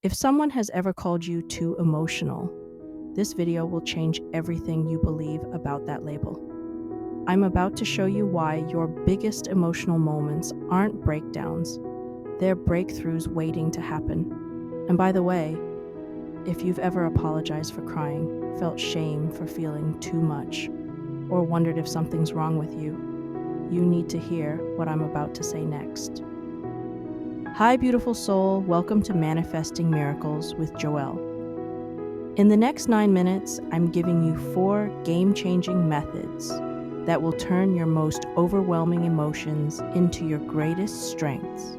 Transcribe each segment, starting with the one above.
If someone has ever called you too emotional, this video will change everything you believe about that label. I'm about to show you why your biggest emotional moments aren't breakdowns, they're breakthroughs waiting to happen. And by the way, if you've ever apologized for crying, felt shame for feeling too much, or wondered if something's wrong with you, you need to hear what I'm about to say next. Hi, beautiful soul. Welcome to Manifesting Miracles with Joelle. In the next 9 minutes, I'm giving you 4 game-changing methods that will turn your most overwhelming emotions into your greatest strengths.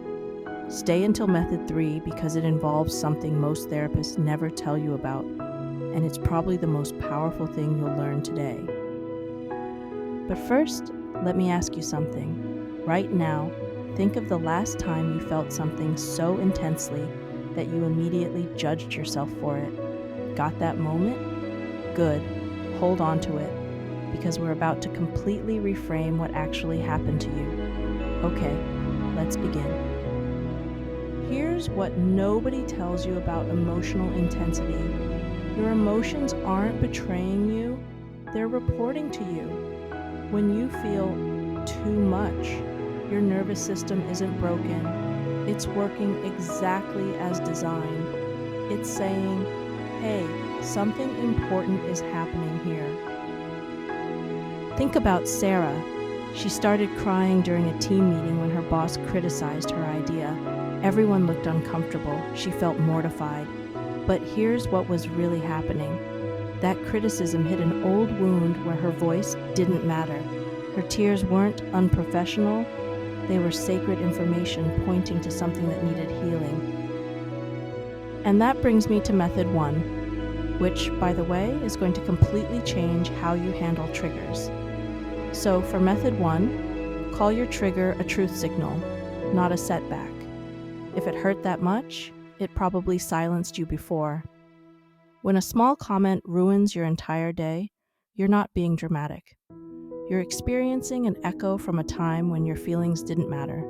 Stay until method 3 because it involves something most therapists never tell you about, and it's probably the most powerful thing you'll learn today. But first, let me ask you something. Right now, think of the last time you felt something so intensely that you immediately judged yourself for it. Got that moment? Good. Hold on to it, because we're about to completely reframe what actually happened to you. Okay, let's begin. Here's what nobody tells you about emotional intensity. Your emotions aren't betraying you, they're reporting to you. When you feel too much, your nervous system isn't broken. It's working exactly as designed. It's saying, hey, something important is happening here. Think about Sarah. She started crying during a team meeting when her boss criticized her idea. Everyone looked uncomfortable. She felt mortified. But here's what was really happening. That criticism hit an old wound where her voice didn't matter. Her tears weren't unprofessional. They were sacred information pointing to something that needed healing. And that brings me to method 1, which, by the way, is going to completely change how you handle triggers. So for method 1, call your trigger a truth signal, not a setback. If it hurt that much, it probably silenced you before. When a small comment ruins your entire day, you're not being dramatic. You're experiencing an echo from a time when your feelings didn't matter.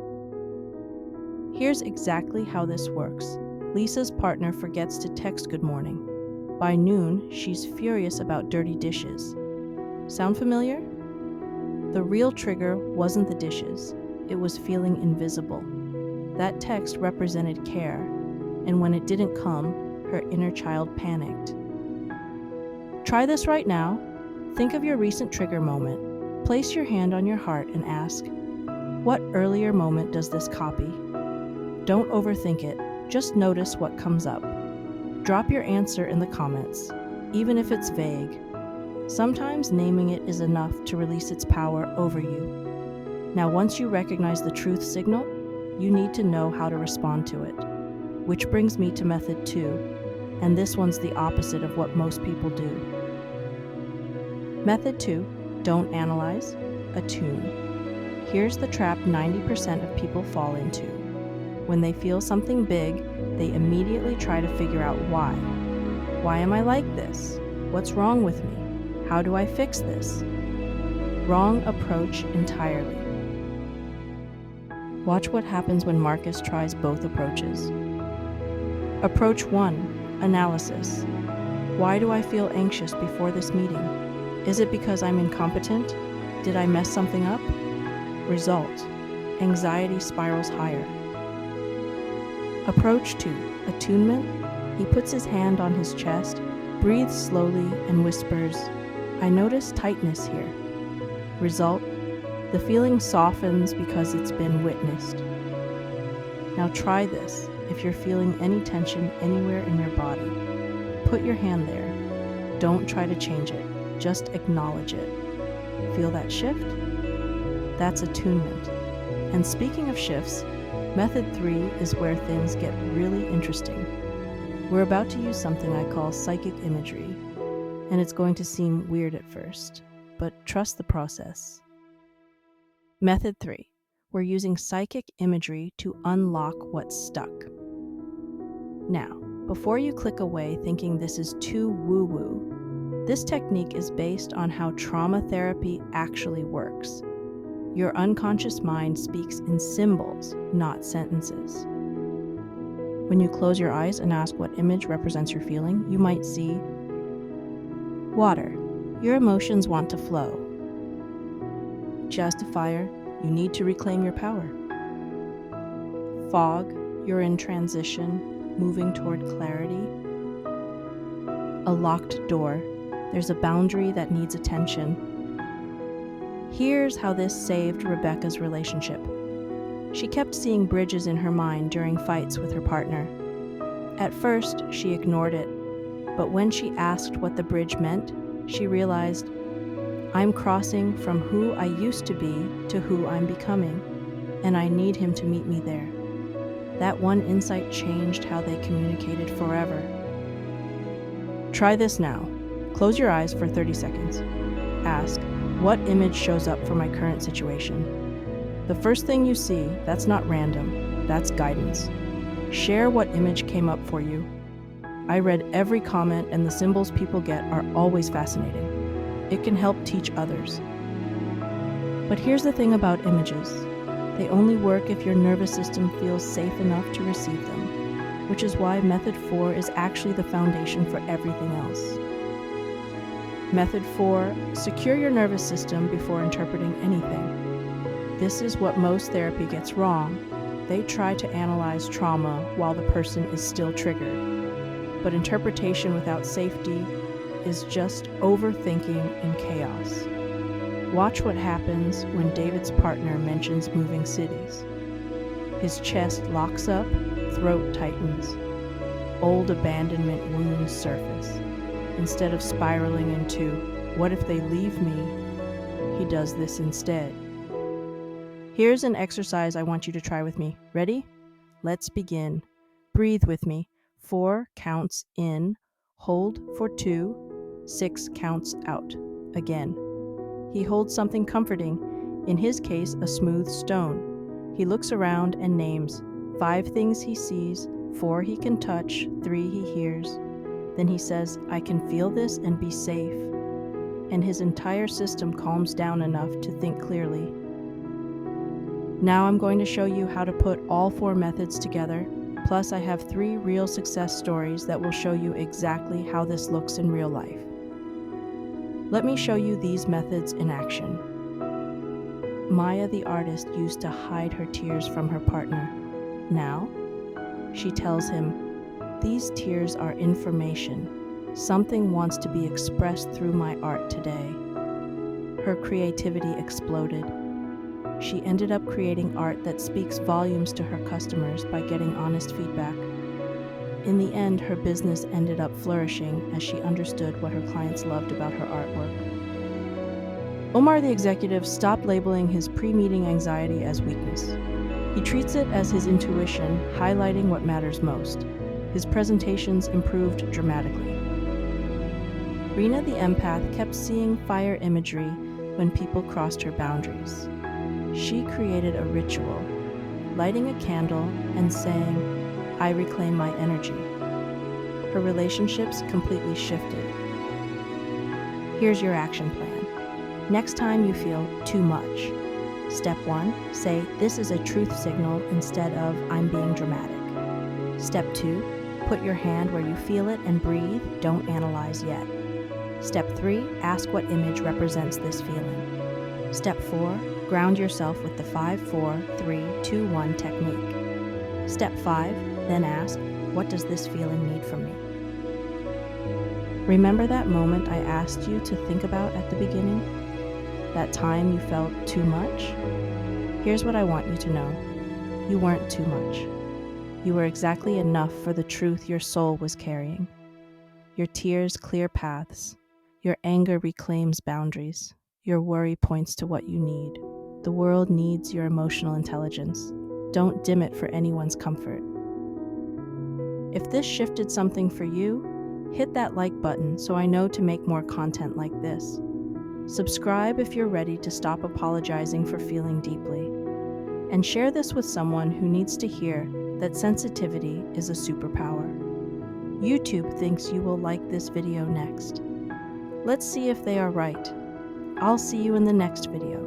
Here's exactly how this works. Lisa's partner forgets to text good morning. By noon, she's furious about dirty dishes. Sound familiar? The real trigger wasn't the dishes. It was feeling invisible. That text represented care, and when it didn't come, her inner child panicked. Try this right now. Think of your recent trigger moment. Place your hand on your heart and ask, what earlier moment does this copy? Don't overthink it, just notice what comes up. Drop your answer in the comments, even if it's vague. Sometimes naming it is enough to release its power over you. Now, once you recognize the truth signal, you need to know how to respond to it. Which brings me to method 2, and this one's the opposite of what most people do. Method 2, don't analyze, attune. Here's the trap 90% of people fall into. When they feel something big, they immediately try to figure out why. Why am I like this? What's wrong with me? How do I fix this? Wrong approach entirely. Watch what happens when Marcus tries both approaches. Approach 1, analysis. Why do I feel anxious before this meeting? Is it because I'm incompetent? Did I mess something up? Result, anxiety spirals higher. Approach 2, attunement. He puts his hand on his chest, breathes slowly, and whispers, I notice tightness here. Result, the feeling softens because it's been witnessed. Now try this if you're feeling any tension anywhere in your body. Put your hand there. Don't try to change it. Just acknowledge it. Feel that shift? That's attunement. And speaking of shifts, method 3 is where things get really interesting. We're about to use something I call psychic imagery, and it's going to seem weird at first, but trust the process. Method 3, we're using psychic imagery to unlock what's stuck. Now, before you click away thinking this is too woo-woo, this technique is based on how trauma therapy actually works. Your unconscious mind speaks in symbols, not sentences. When you close your eyes and ask what image represents your feeling, you might see water. Your emotions want to flow. Justifier, you need to reclaim your power. Fog, you're in transition, moving toward clarity. A locked door, there's a boundary that needs attention. Here's how this saved Rebecca's relationship. She kept seeing bridges in her mind during fights with her partner. At first, she ignored it, but when she asked what the bridge meant, she realized, I'm crossing from who I used to be to who I'm becoming, and I need him to meet me there. That one insight changed how they communicated forever. Try this now. Close your eyes for 30 seconds. Ask, what image shows up for my current situation? The first thing you see, that's not random, that's guidance. Share what image came up for you. I read every comment, and the symbols people get are always fascinating. It can help teach others. But here's the thing about images. They only work if your nervous system feels safe enough to receive them, which is why Method 4 is actually the foundation for everything else. Method 4, secure your nervous system before interpreting anything. This is what most therapy gets wrong. They try to analyze trauma while the person is still triggered. But interpretation without safety is just overthinking and chaos. Watch what happens when David's partner mentions moving cities. His chest locks up, throat tightens. Old abandonment wounds surface. Instead of spiraling into, what if they leave me? He does this instead. Here's an exercise I want you to try with me. Ready? Let's begin. Breathe with me. 4 counts in, hold for 2, 6 counts out. Again. He holds something comforting, in his case, a smooth stone. He looks around and names 5 things he sees, 4 he can touch, 3 he hears. Then he says, I can feel this and be safe. And his entire system calms down enough to think clearly. Now I'm going to show you how to put all 4 methods together, plus I have 3 real success stories that will show you exactly how this looks in real life. Let me show you these methods in action. Maya the artist used to hide her tears from her partner. Now, she tells him, these tears are information. Something wants to be expressed through my art today. Her creativity exploded. She ended up creating art that speaks volumes to her customers by getting honest feedback. In the end, her business ended up flourishing as she understood what her clients loved about her artwork. Omar the executive stopped labeling his pre-meeting anxiety as weakness. He treats it as his intuition, highlighting what matters most. His presentations improved dramatically. Rena the empath kept seeing fire imagery when people crossed her boundaries. She created a ritual, lighting a candle and saying, I reclaim my energy. Her relationships completely shifted. Here's your action plan. Next time you feel too much, Step 1, say, this is a truth signal instead of, I'm being dramatic. Step 2, put your hand where you feel it and breathe, don't analyze yet. Step 3, ask what image represents this feeling. Step 4, ground yourself with the 5-4-3-2-1 technique. Step 5, then ask, what does this feeling need from me? Remember that moment I asked you to think about at the beginning? That time you felt too much? Here's what I want you to know. You weren't too much. You were exactly enough for the truth your soul was carrying. Your tears clear paths. Your anger reclaims boundaries. Your worry points to what you need. The world needs your emotional intelligence. Don't dim it for anyone's comfort. If this shifted something for you, hit that like button so I know to make more content like this. Subscribe if you're ready to stop apologizing for feeling deeply. And share this with someone who needs to hear that sensitivity is a superpower. YouTube thinks you will like this video next. Let's see if they are right. I'll see you in the next video.